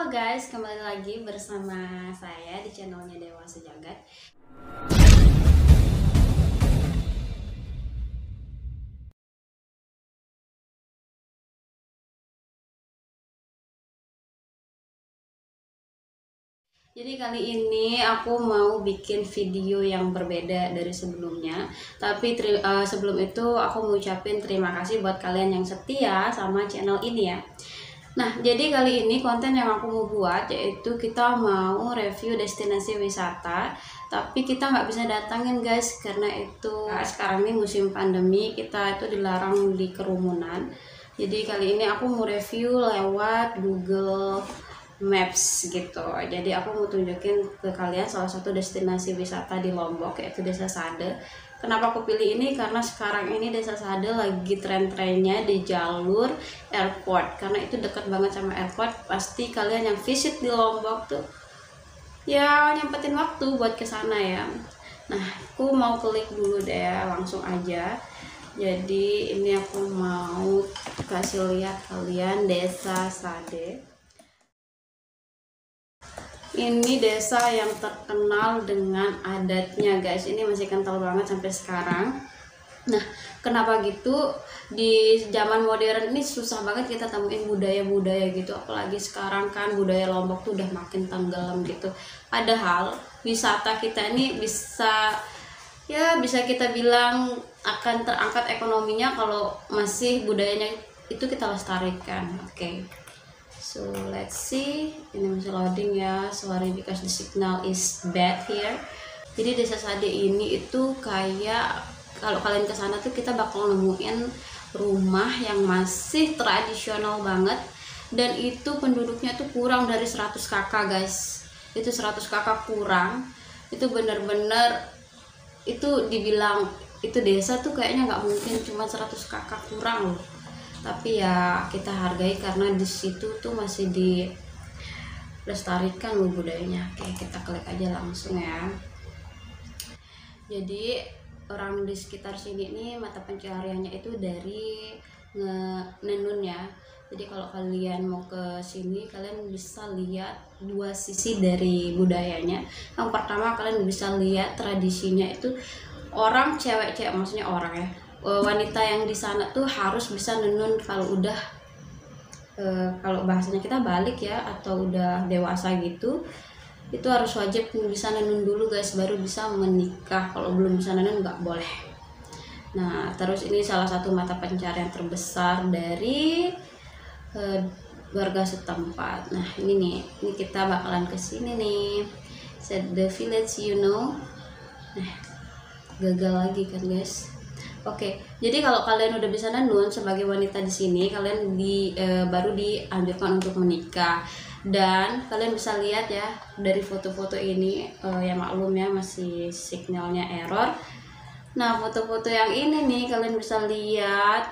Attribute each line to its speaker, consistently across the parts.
Speaker 1: Halo guys, kembali lagi bersama saya di channelnya Dewa Sejagat. Jadi kali ini aku mau bikin video yang berbeda dari sebelumnya. Tapi sebelum itu aku mau ucapin terima kasih buat kalian yang setia sama channel ini ya. Nah, jadi kali ini konten yang aku mau buat yaitu kita mau review destinasi wisata, tapi kita nggak bisa datangin guys karena itu sekarang ini musim pandemi, kita itu dilarang di kerumunan. Jadi kali ini aku mau review lewat Google Maps gitu. Jadi aku mau tunjukin ke kalian salah satu destinasi wisata di Lombok yaitu Desa Sade. Kenapa aku pilih ini? Karena sekarang ini Desa Sade lagi tren-trennya di jalur airport. Karena itu dekat banget sama airport. Pasti kalian yang visit di Lombok tuh ya nyempetin waktu buat kesana ya. Nah, aku mau klik dulu deh, langsung aja. Jadi ini aku mau kasih lihat kalian Desa Sade. Ini desa yang terkenal dengan adatnya guys. Ini masih kental banget sampai sekarang. Nah, kenapa gitu? Di zaman modern ini susah banget kita temuin budaya-budaya gitu. Apalagi sekarang kan budaya Lombok tuh udah makin tenggelam gitu. Padahal wisata kita ini bisa kita bilang akan terangkat ekonominya kalau masih budayanya itu kita lestarikan. Oke. So let's see, ini masih loading ya, sorry because the signal is bad here. Jadi Desa Sade ini itu kayak kalau kalian ke sana tuh kita bakal nemuin rumah yang masih tradisional banget, dan itu penduduknya tuh kurang dari 100 kakak guys. Itu 100 kakak kurang, itu bener-bener itu dibilang itu desa tuh kayaknya nggak mungkin cuma 100 kakak kurang loh. Tapi ya kita hargai karena di situ tuh masih dilestarikan loh budayanya. Oke, kita klik aja langsung ya. Jadi orang di sekitar sini nih mata pencahariannya itu dari nenun ya. Jadi kalau kalian mau ke sini kalian bisa lihat dua sisi dari budayanya. Yang pertama kalian bisa lihat tradisinya itu orang cewek-cewek, maksudnya orang ya, wanita yang di sana tuh harus bisa nenun kalau udah kalau bahasanya kita balik ya atau udah dewasa gitu, itu harus wajib bisa nenun dulu guys baru bisa menikah. Kalau belum bisa nenun nggak boleh. Nah, terus ini salah satu mata pencarian terbesar dari warga setempat. Nah, ini kita bakalan kesini nih, set the village you know. Nah, gagal lagi kan guys. Oke, jadi kalau kalian udah bisa nenun sebagai wanita di sini, kalian baru dianjurkan untuk menikah. Dan kalian bisa lihat ya dari foto-foto ini, ya maklum ya masih signalnya error. Nah, foto-foto yang ini nih kalian bisa lihat,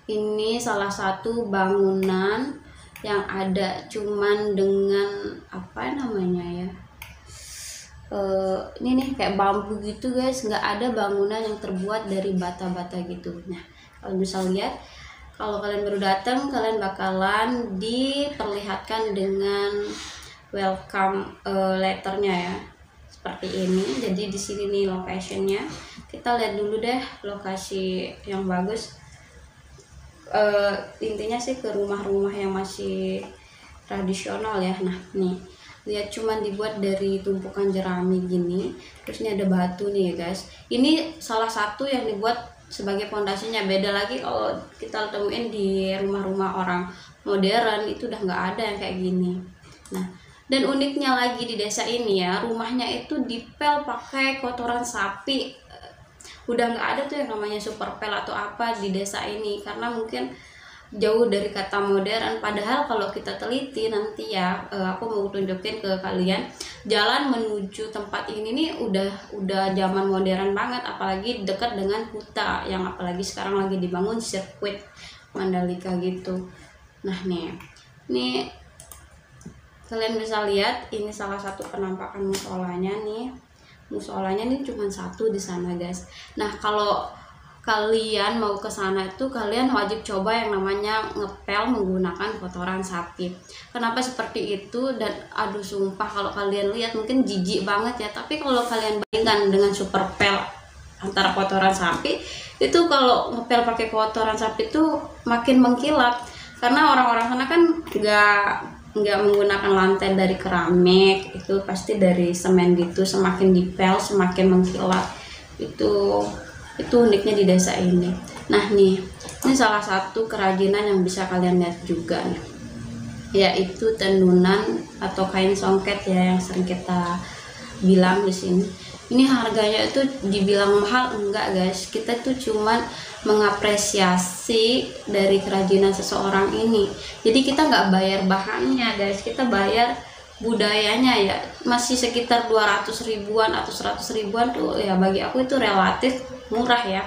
Speaker 1: ini salah satu bangunan yang ada cuman dengan apa namanya ya, ini nih kayak bambu gitu guys, nggak ada bangunan yang terbuat dari bata-bata gitu. Nah, kalian bisa lihat kalau kalian baru datang kalian bakalan diperlihatkan dengan welcome letternya ya seperti ini. Jadi di sini nih locationnya, kita lihat dulu deh lokasi yang bagus. Intinya sih ke rumah-rumah yang masih tradisional ya. Nah nih lihat, cuman dibuat dari tumpukan jerami gini, terus ini ada batu nih ya guys. Ini salah satu yang dibuat sebagai fondasinya. Beda lagi kalau kita temuin di rumah-rumah orang modern, itu udah nggak ada yang kayak gini. Nah, dan uniknya lagi di desa ini ya, rumahnya itu dipel pakai kotoran sapi. Udah nggak ada tuh yang namanya super pel atau apa di desa ini, karena mungkin jauh dari kata modern. Padahal kalau kita teliti nanti ya, aku mau tunjukin ke kalian jalan menuju tempat ini nih udah zaman modern banget, apalagi dekat dengan huta yang apalagi sekarang lagi dibangun sirkuit Mandalika gitu. Nah nih kalian bisa lihat, ini salah satu penampakan musolanya nih. Musolanya nih cuma satu di sana guys. Nah, kalau kalian mau ke sana itu kalian wajib coba yang namanya ngepel menggunakan kotoran sapi. Kenapa seperti itu? Dan aduh sumpah kalau kalian lihat mungkin jijik banget ya, tapi kalau kalian bandingkan dengan super pel antara kotoran sapi itu, kalau ngepel pakai kotoran sapi itu makin mengkilap, karena orang-orang sana kan nggak menggunakan lantai dari keramik, itu pasti dari semen gitu. Semakin dipel semakin mengkilap. Itu uniknya di desa ini. Nah nih, ini salah satu kerajinan yang bisa kalian lihat juga nih, yaitu tenunan atau kain songket ya, yang sering kita bilang di sini. Ini harganya itu dibilang mahal enggak guys, kita tuh cuman mengapresiasi dari kerajinan seseorang ini. Jadi kita nggak bayar bahannya guys, kita bayar budayanya ya. Masih sekitar 200 ribuan atau 100 ribuan tuh ya, bagi aku itu relatif murah ya,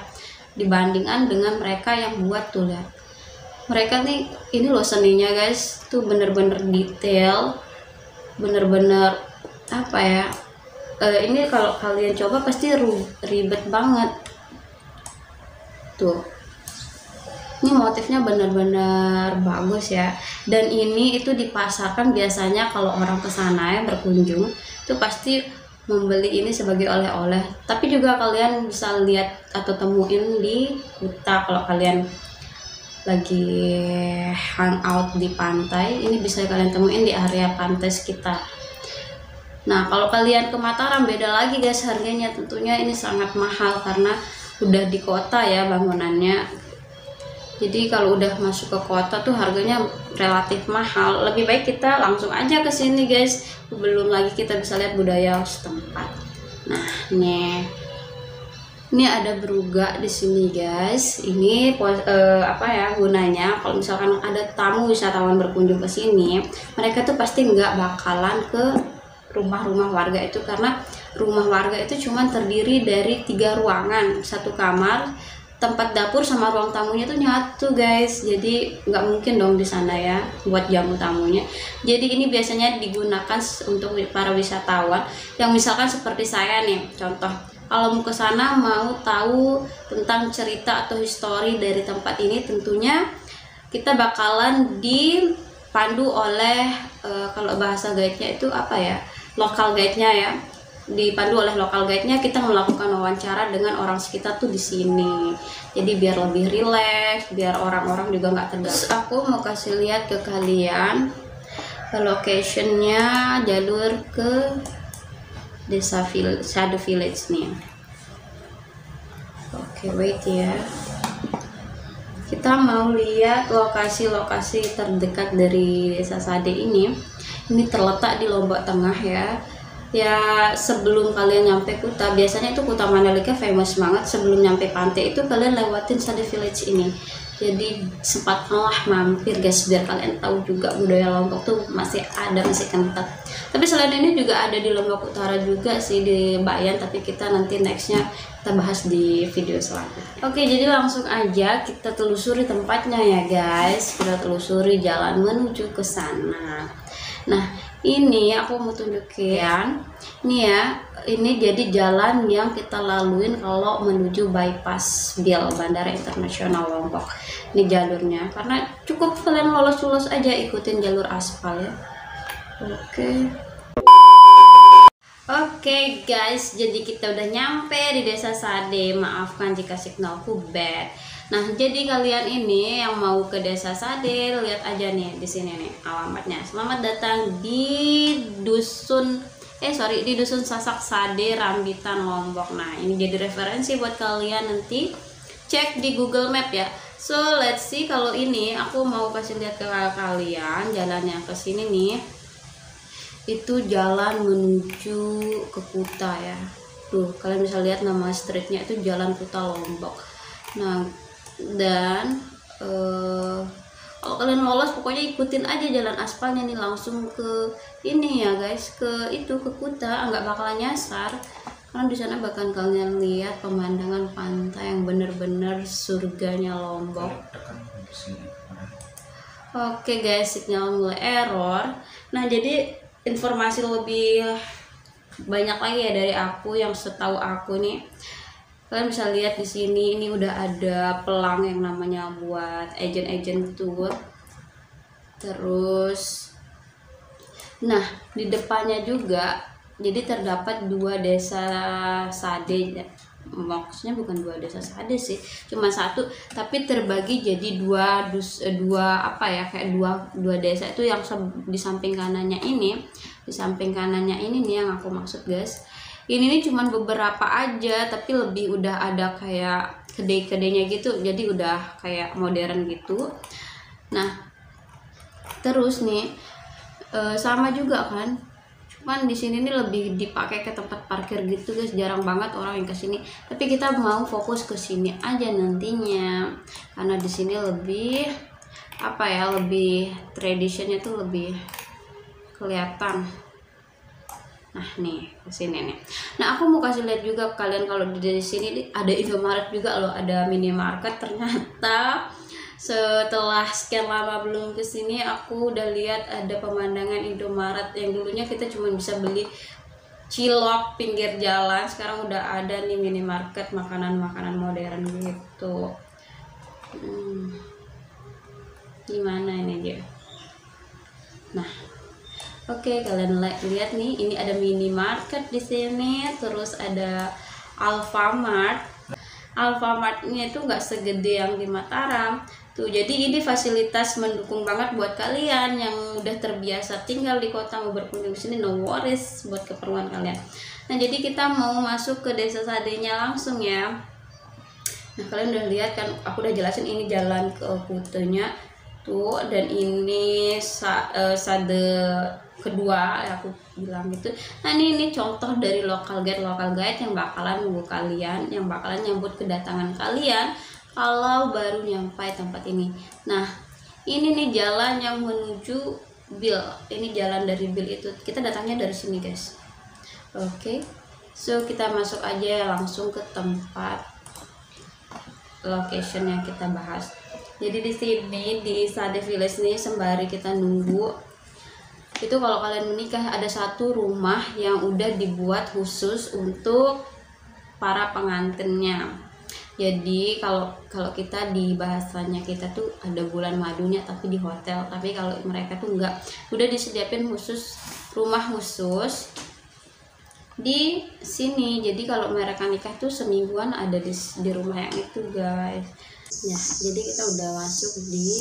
Speaker 1: dibandingkan dengan mereka yang buat. Tuh lihat, mereka nih, ini loh seninya guys, tuh bener-bener detail, bener-bener apa ya, ini kalau kalian coba pasti ribet banget. Tuh, ini motifnya benar-benar bagus ya. Dan ini itu dipasarkan biasanya kalau orang kesana ya berkunjung, itu pasti membeli ini sebagai oleh-oleh. Tapi juga kalian bisa lihat atau temuin di Kuta kalau kalian lagi hangout di pantai. Ini bisa kalian temuin di area pantai sekitar. Nah kalau kalian ke Mataram beda lagi guys harganya. Tentunya ini sangat mahal karena udah di kota ya bangunannya. Jadi kalau udah masuk ke kota tuh harganya relatif mahal. Lebih baik kita langsung aja ke sini guys. Belum lagi kita bisa lihat budaya setempat. Nah, ini ada beruga di sini guys. Ini apa ya gunanya? Kalau misalkan ada tamu wisatawan berkunjung ke sini, mereka tuh pasti nggak bakalan ke rumah-rumah warga itu, karena rumah warga itu cuma terdiri dari 3 ruangan, 1 kamar, tempat dapur sama ruang tamunya tuh nyatu guys. Jadi nggak mungkin dong di sana ya buat jamu tamunya. Jadi ini biasanya digunakan untuk para wisatawan yang misalkan seperti saya nih, contoh kalau mau ke sana mau tahu tentang cerita atau histori dari tempat ini, tentunya kita bakalan dipandu oleh kalau bahasa guide-nya itu apa ya, lokal guide-nya ya. Dipandu oleh lokal guide-nya, kita melakukan wawancara dengan orang sekitar tuh di sini. Jadi biar lebih rileks, biar orang-orang juga nggak terganggu. Aku mau kasih lihat ke kalian ke location-nya, jalur ke desa Shadow Village nih. Oke, wait ya. Kita mau lihat lokasi-lokasi terdekat dari desa Sade ini. Ini terletak di Lombok Tengah ya. Ya sebelum kalian nyampe Kuta, biasanya itu Kuta Mandalika famous banget. Sebelum nyampe pantai itu kalian lewatin Sade Village ini. Jadi sempatlah mampir guys, biar kalian tahu juga budaya Lombok tuh masih ada, masih kental. Tapi selain ini juga ada di Lombok Utara juga sih, di Bayan, tapi kita nanti nextnya kita bahas di video selanjutnya. Oke, jadi langsung aja kita telusuri tempatnya ya guys. Kita telusuri jalan menuju ke sana. Nah ini aku mau tunjukin nih ya, ini jadi jalan yang kita laluin kalau menuju bypass BIL, Bandara Internasional Lombok. Ini jalurnya, karena cukup kalian lolos aja ikutin jalur aspal ya. Oke guys, jadi kita udah nyampe di desa Sade. Maafkan jika signalku bad. Nah, jadi kalian ini yang mau ke desa Sade, lihat aja nih di sini nih alamatnya. Selamat datang di dusun Sasak Sade, Rambitan, Lombok. Nah, ini jadi referensi buat kalian nanti cek di Google Map ya. So, let's see, kalau ini aku mau kasih lihat ke kalian jalan yang ke sini nih. Itu jalan menuju ke Kuta ya. Tuh, kalian bisa lihat nama streetnya itu Jalan Kuta Lombok. Nah, dan kalau kalian lolos pokoknya ikutin aja jalan aspalnya nih langsung ke ini ya guys, ke Kuta, nggak bakalan nyasar karena di sana bakal kalian lihat pemandangan pantai yang bener-bener surganya Lombok. Oke guys, sinyal mulai error. Nah, jadi informasi lebih banyak lagi ya dari aku, yang setahu aku nih Kalian bisa lihat di sini ini udah ada pelang yang namanya buat agent-agent tour. Terus nah di depannya juga jadi terdapat 2 desa sade, maksudnya bukan 2 desa sade sih, cuma satu tapi terbagi jadi dua apa ya, kayak dua desa itu yang di samping kanannya ini, nih yang aku maksud guys. Ini nih cuman beberapa aja tapi lebih udah ada kayak kedai-kedainya gitu, jadi udah kayak modern gitu. Nah terus nih sama juga kan, cuman di sini nih lebih dipakai ke tempat parkir gitu guys, jarang banget orang yang kesini. Tapi kita mau fokus ke sini aja nantinya, karena di sini lebih apa ya, lebih tradisinya tuh lebih kelihatan. Nah nih kesini nih. Nah aku mau kasih lihat juga ke kalian kalau di sini ada Indomaret juga loh, ada minimarket. Ternyata setelah sekian lama belum kesini, aku udah lihat ada pemandangan Indomaret yang dulunya kita cuma bisa beli cilok pinggir jalan, sekarang udah ada nih minimarket makanan-makanan modern gitu. Gimana ini dia? Nah oke, kalian lihat nih, ini ada minimarket di sini, terus ada Alfamart. Alfamartnya itu nggak segede yang di Mataram tuh, jadi ini fasilitas mendukung banget buat kalian yang udah terbiasa tinggal di kota, mau berkunjung di sini, no worries buat keperluan kalian. Nah jadi kita mau masuk ke desa sadenya langsung ya. Nah kalian udah lihat kan, aku udah jelasin ini jalan ke Kutenya tuh, dan ini sade kedua ya aku bilang gitu. Nah ini contoh dari local guide yang bakalan nunggu kalian, yang bakalan nyambut kedatangan kalian kalau baru nyampe tempat ini. Nah ini nih jalan yang menuju Bil, ini jalan dari Bil itu, kita datangnya dari sini guys. Oke, so kita masuk aja langsung ke tempat location yang kita bahas. Jadi di sini di Sade Village nih, sembari kita nunggu itu, kalau kalian menikah ada satu rumah yang udah dibuat khusus untuk para pengantinnya. Jadi kalau kita di bahasanya kita tuh ada bulan madunya tapi di hotel, tapi kalau mereka tuh enggak, udah disediain khusus rumah khusus di sini. Jadi kalau mereka nikah tuh semingguan ada di rumah yang itu guys. Ya, jadi kita udah masuk di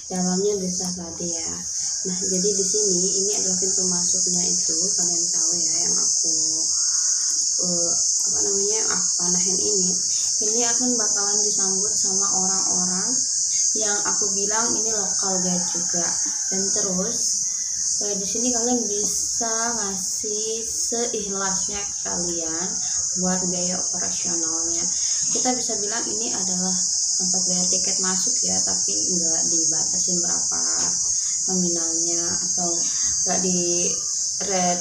Speaker 1: dalamnya desa Sade ya. Nah, jadi di sini ini adalah pintu masuknya itu, kalian tahu ya, yang aku aku panahin ini. Ini akan bakalan disambut sama orang-orang yang aku bilang ini lokal guide juga. Dan terus di sini kalian bisa ngasih seikhlasnya kalian buat biaya operasionalnya. Kita bisa bilang ini adalah tempat bayar tiket masuk ya, tapi enggak dibatasin berapa nominalnya atau enggak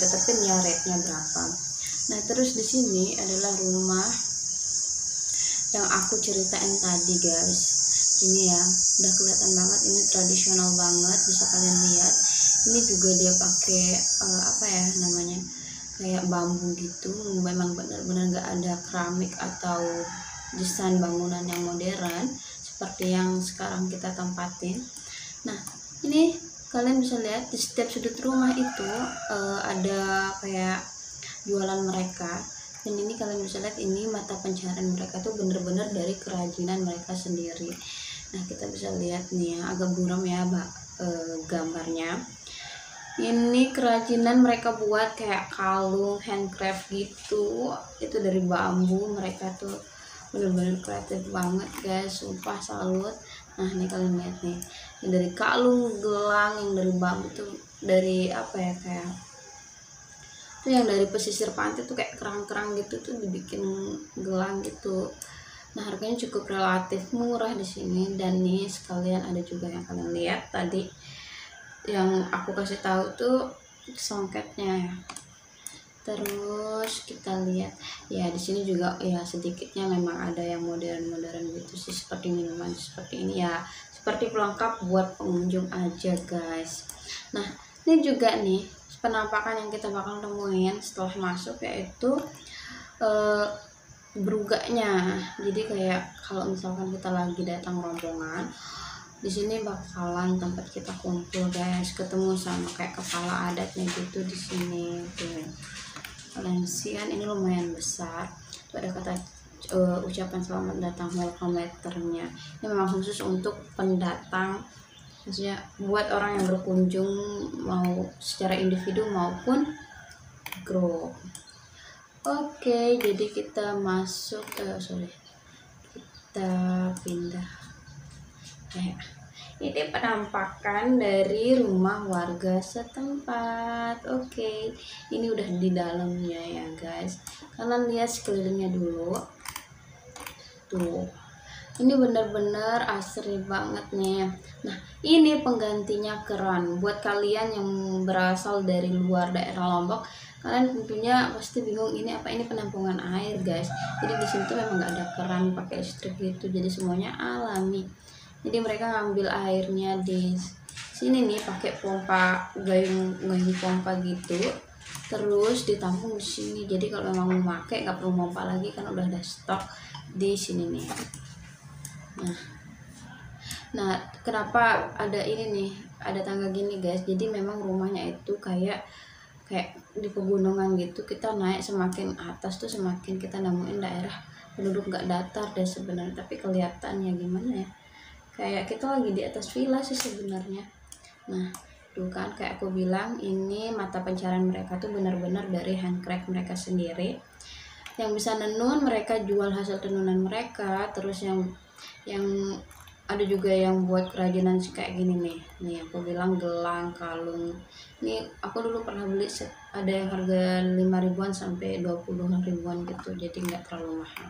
Speaker 1: tetepin ya rate-nya berapa. Nah terus di sini adalah rumah yang aku ceritain tadi guys. Ini ya udah kelihatan banget, ini tradisional banget, bisa kalian lihat. Ini juga dia pakai apa ya namanya, kayak bambu gitu, memang benar-benar nggak ada keramik atau desain bangunan yang modern seperti yang sekarang kita tempatin. Nah ini kalian bisa lihat di setiap sudut rumah itu ada kayak jualan mereka, dan ini kalian bisa lihat ini mata pencaharian mereka tuh bener-bener dari kerajinan mereka sendiri. Nah kita bisa lihat nih ya, agak buram ya gambarnya. Ini kerajinan mereka buat kayak kalung handcraft gitu, itu dari bambu. Mereka tuh bener-bener kreatif banget guys, sumpah salut. Nah ini kalian lihat nih, yang dari kalung, gelang yang dari bambu tuh, dari apa ya, kayak itu yang dari pesisir pantai tuh kayak kerang-kerang gitu tuh dibikin gelang gitu. Nah harganya cukup relatif murah di sini. Dan nih sekalian ada juga yang kalian lihat tadi yang aku kasih tahu tuh songketnya ya. Terus kita lihat ya di sini juga ya sedikitnya memang ada yang modern-modern gitu sih, seperti minuman seperti ini ya, seperti pelengkap buat pengunjung aja guys. Nah ini juga nih penampakan yang kita bakal temuin setelah masuk, yaitu berugaknya. Jadi kayak kalau misalkan kita lagi datang rombongan, di sini bakalan tempat kita kumpul guys, ketemu sama kayak kepala adatnya gitu di sini tuh. Valencian ini lumayan besar. Tuh ada kata ucapan selamat datang, welcome letternya. Ini memang khusus untuk pendatang, maksudnya buat orang yang berkunjung mau secara individu maupun grup. Oke, jadi kita masuk kita pindah. Ini penampakan dari rumah warga setempat. Oke, ini udah di dalamnya ya guys. Kalian lihat sekelilingnya dulu. Tuh, ini benar-benar asri banget nih. Nah, ini penggantinya keran. Buat kalian yang berasal dari luar daerah Lombok, kalian tentunya pasti bingung ini apa, ini penampungan air guys. Jadi di sini tuh memang nggak ada keran pakai listrik gitu, jadi semuanya alami. Jadi mereka ngambil airnya di sini nih pakai pompa, gayung pompa gitu, terus ditampung di sini. Jadi kalau memang mau pakai nggak perlu pompa lagi, kan udah ada stok di sini nih. Nah, kenapa ada ini nih, ada tangga gini guys? Jadi memang rumahnya itu kayak di pegunungan gitu. Kita naik semakin atas tuh semakin kita nemuin daerah penduduk nggak datar deh sebenarnya, tapi kelihatannya gimana ya, kayak kita lagi di atas villa sih sebenarnya. Nah, tuh kan kayak aku bilang, ini mata pencarian mereka tuh benar-benar dari handcraft mereka sendiri. Yang bisa nenun mereka jual hasil tenunan mereka, terus yang ada juga yang buat kerajinan kayak gini nih aku bilang gelang, kalung. Ini aku dulu pernah beli ada yang harga 5 ribuan sampai 20 ribuan gitu, jadi nggak terlalu mahal.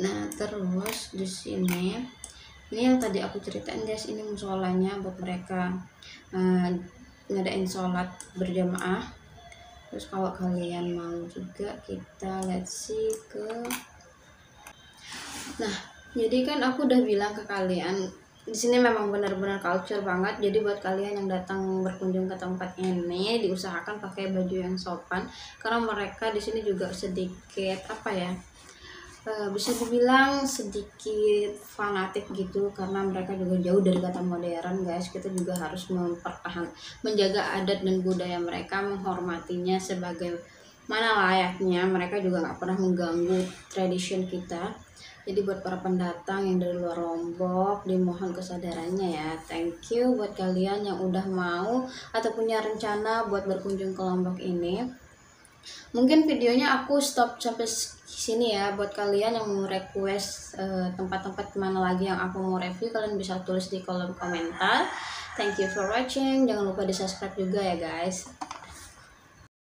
Speaker 1: Nah, terus di sini ini yang tadi aku ceritain guys, ini musolanya buat mereka ngadain sholat berjamaah. Terus kalau kalian mau juga, kita let's see ke. Nah, jadi kan aku udah bilang ke kalian di sini memang benar-benar culture banget. Jadi buat kalian yang datang berkunjung ke tempat ini, diusahakan pakai baju yang sopan, karena mereka di sini juga sedikit apa ya, bisa dibilang sedikit fanatik gitu, karena mereka juga jauh dari kata modern guys. Kita juga harus menjaga adat dan budaya mereka, menghormatinya sebagai mana layaknya. Mereka juga nggak pernah mengganggu tradition kita. Jadi buat para pendatang yang dari luar Lombok, dimohon kesadarannya ya. Thank you buat kalian yang udah mau atau punya rencana buat berkunjung ke Lombok ini. Mungkin videonya aku stop sampai sini ya. Buat kalian yang mau request tempat-tempat mana lagi yang aku mau review, kalian bisa tulis di kolom komentar. Thank you for watching. Jangan lupa di subscribe juga ya guys.